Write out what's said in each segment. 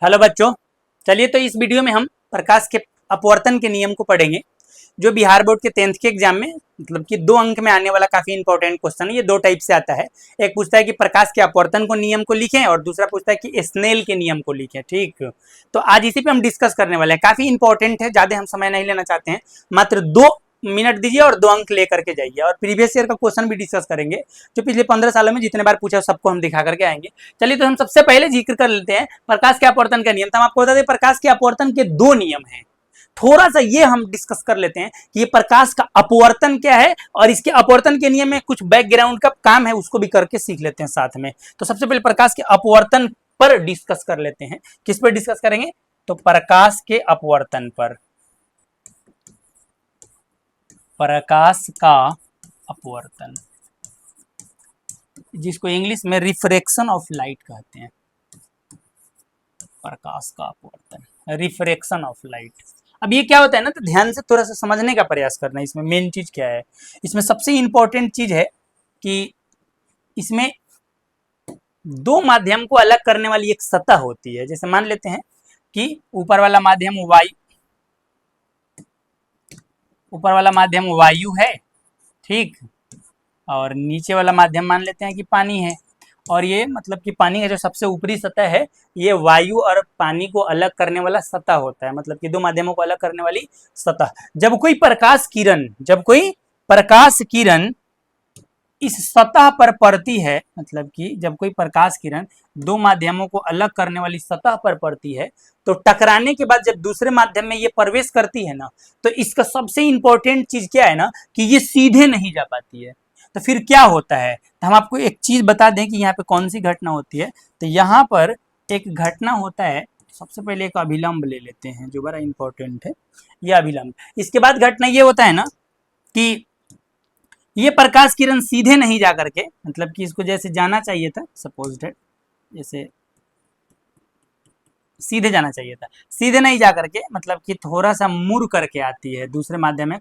Hello बच्चों, चलिए तो इस वीडियो में हम प्रकाश के अपवर्तन के नियम को पढ़ेंगे जो बिहार बोर्ड के 10th के एग्जाम में मतलब कि 2 अंक में आने वाला काफी इंपॉर्टेंट क्वेश्चन है। ये 2 टाइप से आता है। एक पूछता है कि प्रकाश के अपवर्तन को नियम को लिखें और दूसरा पूछता है कि स्नेल के नियम को लिखें। ठीक, तो आज इसी पे हम डिस्कस करने वाले हैं। काफी इंपॉर्टेंट है, ज्यादा हम समय नहीं लेना चाहते हैं, मात्र 2 मिनट दीजिए और 2 अंक लेकर के जाइए। और प्रीवियस ईयर का क्वेश्चन भी डिस्कस करेंगे जो पिछले 15 सालों में जितने बार पूछा सबको हम दिखा करके आएंगे। चलिए तो हम सबसे पहले जिक्र कर लेते हैं प्रकाश के अपवर्तन का नियम। तो हम आपको बता दें प्रकाश के अपवर्तन के 2 नियम हैं। थोड़ा सा ये हम डिस्कस कर लेते हैं कि ये प्रकाश का अपवर्तन क्या है और इसके अपवर्तन के नियम में कुछ बैकग्राउंड का काम है, उसको भी करके सीख लेते हैं साथ में। तो सबसे पहले प्रकाश के अपवर्तन पर डिस्कस कर लेते हैं। किस पर डिस्कस करेंगे? तो प्रकाश के अपवर्तन पर। प्रकाश का अपवर्तन, जिसको इंग्लिश में रिफ्रैक्शन ऑफ लाइट कहते हैं। प्रकाश का अपवर्तन, रिफ्रैक्शन ऑफ लाइट। अब ये क्या होता है ना, तो ध्यान से थोड़ा सा समझने का प्रयास करना। इसमें मेन चीज क्या है? इसमें सबसे इंपॉर्टेंट चीज है कि इसमें 2 माध्यम को अलग करने वाली एक सतह होती है। जैसे मान लेते हैं कि ऊपर वाला माध्यम वायु है, ठीक, और नीचे वाला माध्यम मान लेते हैं कि पानी है। और ये मतलब कि पानी का जो सबसे ऊपरी सतह है, ये वायु और पानी को अलग करने वाला सतह होता है, मतलब कि 2 माध्यमों को अलग करने वाली सतह। जब कोई प्रकाश किरण इस सतह पर पड़ती है, मतलब कि जब कोई प्रकाश किरण 2 माध्यमों को अलग करने वाली सतह पर पड़ती है, तो टकराने के बाद जब दूसरे माध्यम में ये प्रवेश करती है ना, तो इसका सबसे इंपॉर्टेंट चीज क्या है ना कि ये सीधे नहीं जा पाती है। तो फिर क्या होता है? तो हम आपको एक चीज बता दें कि यहाँ पे कौन सी घटना होती है। तो यहाँ पर एक घटना होता है। सबसे पहले एक अभिलंब ले लेते हैं जो बड़ा इंपॉर्टेंट है, ये अभिलंब। इसके बाद घटना ये होता है ना कि ये प्रकाश किरण सीधे नहीं जा करके, मतलब कि इसको जैसे जाना चाहिए था, सपोज दैट जैसे सीधे जाना चाहिए था, सीधे नहीं जा करके मतलब कि थोड़ा सा मुड़ करके आती है, दूसरे माध्यम में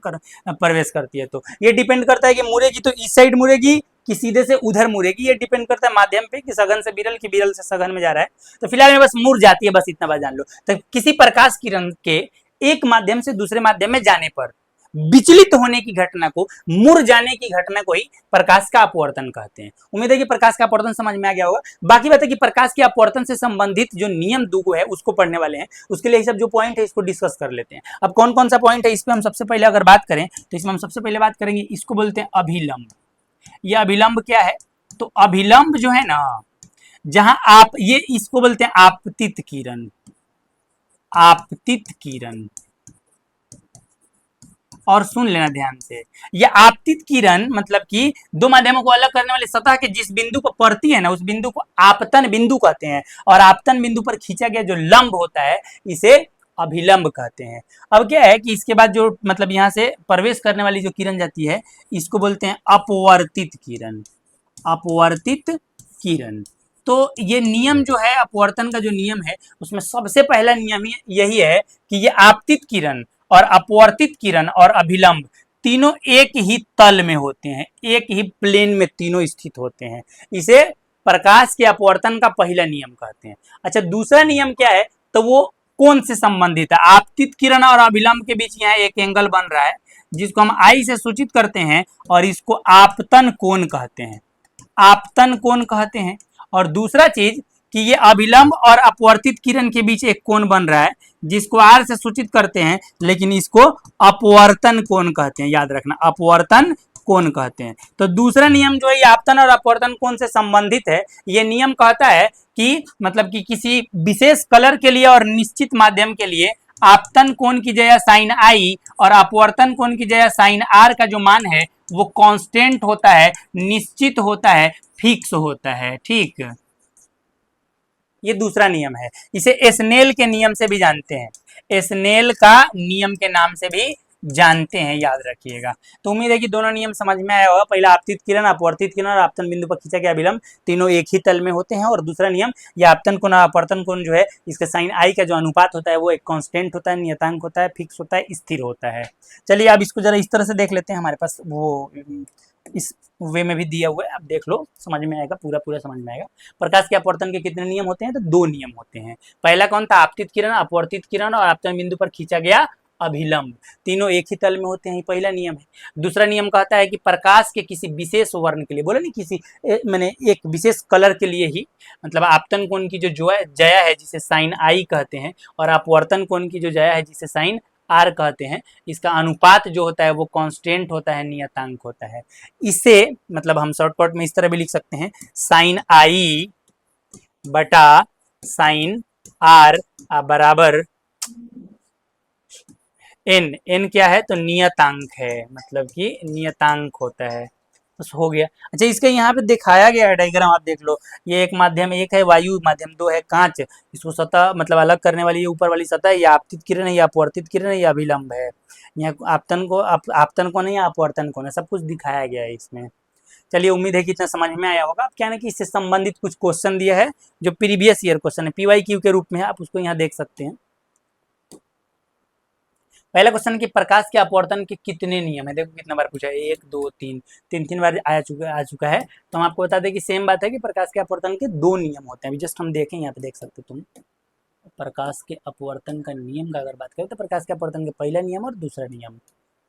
प्रवेश करती है। तो ये डिपेंड करता है कि मुड़ेगी तो इस साइड मुड़ेगी कि सीधे से उधर मुड़ेगी। ये डिपेंड करता है माध्यम पे कि सघन से विरल, की विरल से सघन में जा रहा है। तो फिलहाल में बस मुड़ जाती है, बस इतना बात जान लो। तो किसी प्रकाश किरण के एक माध्यम से दूसरे माध्यम में जाने पर विचलित होने की घटना को, मुड़ जाने की घटना को ही प्रकाश का अपवर्तन कहते हैं। उम्मीद है कि प्रकाश का अपवर्तन समझ में आ गया होगा। बाकी बात है कि प्रकाश के अपवर्तन से संबंधित जो नियम 2 है उसको पढ़ने वाले हैं। उसके लिए सब जो पॉइंट है इसको डिस्कस कर लेते हैं। अब कौन कौन सा पॉइंट है इस पर हम सबसे पहले अगर बात करें तो इसमें हम सबसे पहले बात करेंगे, इसको बोलते हैं अभिलंब। ये अभिलंब क्या है? तो अभिलंब जो है ना, जहां आप ये इसको बोलते हैं आपतित किरण। आपतित किरण, और सुन लेना ध्यान से, यह आपतित किरण मतलब कि 2 माध्यमों को अलग करने वाली सतह के जिस बिंदु पर पड़ती है ना, उस बिंदु को आपतन बिंदु कहते हैं। और आपतन बिंदु पर खींचा गया जो लंब होता है इसे अभिलंब कहते हैं। अब क्या है कि इसके बाद जो मतलब यहाँ से प्रवेश करने वाली जो किरण जाती है इसको बोलते हैं अपवर्तित किरण। अपवर्तित किरण। तो ये नियम जो है अपवर्तन का जो नियम है उसमें सबसे पहला नियम यही है कि ये आपतित किरण और अपवर्तित किरण और अभिलंब तीनों एक ही तल में होते हैं, एक ही प्लेन में तीनों स्थित होते हैं। इसे प्रकाश के अपवर्तन का पहला नियम कहते हैं। अच्छा, दूसरा नियम क्या है? तो वो कौन से संबंधित है? आपतित किरण और अभिलंब के बीच यहाँ एक एंगल बन रहा है जिसको हम आई से सूचित करते हैं और इसको आपतन कोण कहते हैं। आपतन कोण कहते हैं। और दूसरा चीज कि ये अभिलंब और अपवर्तित किरण के बीच एक कोण बन रहा है जिसको आर से सूचित करते हैं, लेकिन इसको अपवर्तन कोण कहते हैं। याद रखना, अपवर्तन कोण कहते हैं। तो दूसरा नियम जो है ये आपतन और अपवर्तन कोण से संबंधित है। ये नियम कहता है कि मतलब कि किसी विशेष कलर के लिए और निश्चित माध्यम के लिए आपतन कोण की जगह साइन आई और अपवर्तन कोण की जगह साइन आर का जो मान है वो कांस्टेंट होता है, निश्चित होता है, फिक्स होता है। ठीक, ये दूसरा नियम है। इसे स्नेल के नियम से भी जानते हैं, स्नेल का नियम के नाम से भी जानते हैं, याद रखिएगा। तो उम्मीद है कि दोनों नियम समझ में आया होगा। पहला आपतित किरण, अपवर्तित किरण और आपतन बिंदु पर खींचा गया अभिलंब तीनों एक ही तल में होते हैं। और दूसरा नियम ये आपतन कोण और अपवर्तन कोण जो है इसके साइन आई का जो अनुपात होता है वो एक कांस्टेंट होता है, नियतांक होता है, फिक्स होता है, स्थिर होता है। चलिए अब इसको जरा इस तरह से देख लेते हैं। हमारे पास वो इस वे में भी दिया हुआ है, आप देख लो, समझ में आएगा, पूरा पूरा समझ में आएगा। प्रकाश के अपवर्तन के कितने नियम होते हैं? तो 2 नियम होते हैं। पहला कौन था? आपतित किरण, अपवर्तित किरण और आपतन बिंदु पर खींचा गया अभिलंब, तीनों एक ही तल में होते हैं, पहला नियम है। दूसरा नियम कहता है कि प्रकाश के किसी विशेष वर्ण के लिए, बोले नहीं किसी मैंने एक विशेष कलर के लिए ही, मतलब आपतन कोण की जो जया है जिसे साइन आई कहते हैं, और अपवर्तन कोण की जो जया है जिसे साइन आर कहते हैं, इसका अनुपात जो होता है वो कांस्टेंट होता है, नियतांक होता है। इसे मतलब हम शॉर्टकट में इस तरह भी लिख सकते हैं, साइन आई बटा साइन आर बराबर एन। एन क्या है? तो नियतांक है, मतलब कि नियतांक होता है। बस हो गया। अच्छा, इसके यहाँ पे दिखाया गया है डायग्राम, आप देख लो। ये एक माध्यम, एक है वायु माध्यम, 2 है कांच। इसको सतह मतलब अलग करने वाली ये ऊपर वाली सतह, या आपतित किरण है, या अपवर्तित किरण है, या अभिलंब है। यहाँ आपतन को नहीं, अपवर्तन को नहीं, सब कुछ दिखाया गया है इसमें। चलिए, उम्मीद है कि इतना समझ में आया होगा। क्या है कि इससे संबंधित कुछ क्वेश्चन दिया है जो प्रीवियस ईयर क्वेश्चन है, PYQ के रूप में है, आप उसको यहाँ देख सकते हैं। पहला क्वेश्चन कि प्रकाश के अपवर्तन के कितने नियम है? देखो कितना बार पूछा है, 1 2 3, तीन बार आ चुका है। तो हम आपको बता दें कि सेम बात है कि प्रकाश के अपवर्तन के 2 नियम होते हैं। अभी जस्ट हम देखें, यहाँ पे देख सकते हो तुम, प्रकाश के अपवर्तन का नियम का अगर बात करें तो प्रकाश के अपवर्तन के पहला नियम और दूसरा नियम।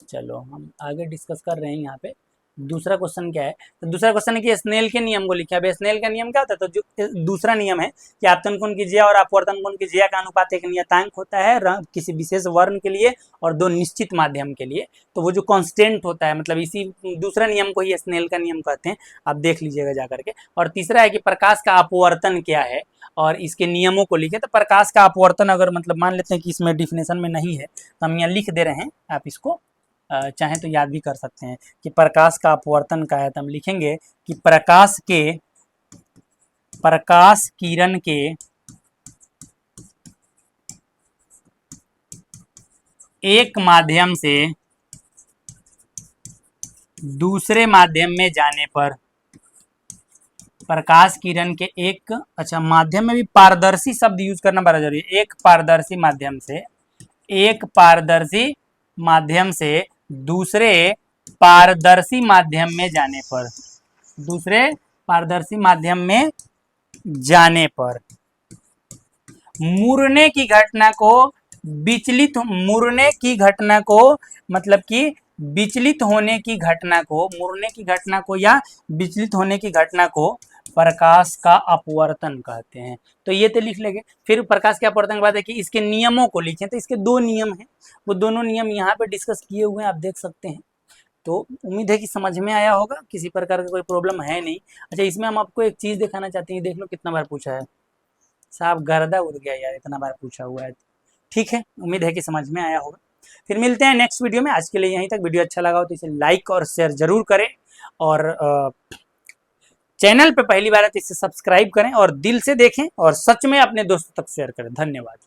चलो हम आगे डिस्कस कर रहे हैं यहाँ पे। दूसरा क्वेश्चन क्या है? तो दूसरा क्वेश्चन है कि स्नेल के नियम को लिखा है। स्नेल का नियम क्या होता है? तो जो दूसरा नियम है कि आपतन कोण की ज्या और अपवर्तन कोण की ज्या का अनुपात एक नियतांक होता है किसी विशेष वर्ण के लिए और 2 निश्चित माध्यम के लिए। तो वो जो कांस्टेंट होता है, मतलब इसी दूसरा नियम को ही स्नेल का नियम कहते हैं, आप देख लीजिएगा जा करके। और तीसरा है कि प्रकाश का अपवर्तन क्या है और इसके नियमों को लिखे। तो प्रकाश का अपवर्तन अगर मतलब मान लेते हैं कि इसमें डिफिनेशन में नहीं है तो हम यहाँ लिख दे रहे हैं, आप इसको चाहें तो याद भी कर सकते हैं कि प्रकाश का अपवर्तन का है। तो हम लिखेंगे कि प्रकाश किरण के एक माध्यम से दूसरे माध्यम में जाने पर, प्रकाश किरण के एक, अच्छा माध्यम में भी पारदर्शी शब्द यूज करना बड़ा जरूरी है। एक पारदर्शी माध्यम से दूसरे पारदर्शी माध्यम में जाने पर, दूसरे पारदर्शी माध्यम में जाने पर मुड़ने की घटना को मतलब कि विचलित होने की घटना को, मुड़ने की घटना को या विचलित होने की घटना को प्रकाश का अपवर्तन कहते हैं। तो ये तो लिख लेंगे। फिर प्रकाश के अपवर्तन के बाद है कि इसके नियमों को लिखें। तो इसके 2 नियम हैं, वो दोनों नियम यहाँ पे डिस्कस किए हुए हैं, आप देख सकते हैं। तो उम्मीद है कि समझ में आया होगा, किसी प्रकार का कोई प्रॉब्लम है नहीं। अच्छा, इसमें हम आपको एक चीज दिखाना चाहते हैं, देख लो कितना बार पूछा है, साहब गर्दा उड़ गया यार, इतना बार पूछा हुआ है। ठीक है, उम्मीद है कि समझ में आया होगा। फिर मिलते हैं नेक्स्ट वीडियो में। आज के लिए यहीं तक। वीडियो अच्छा लगा हो तो इसे लाइक और शेयर जरूर करें, और चैनल पे पहली बार है तो इसे सब्सक्राइब करें, और दिल से देखें और सच में अपने दोस्तों तक शेयर करें। धन्यवाद।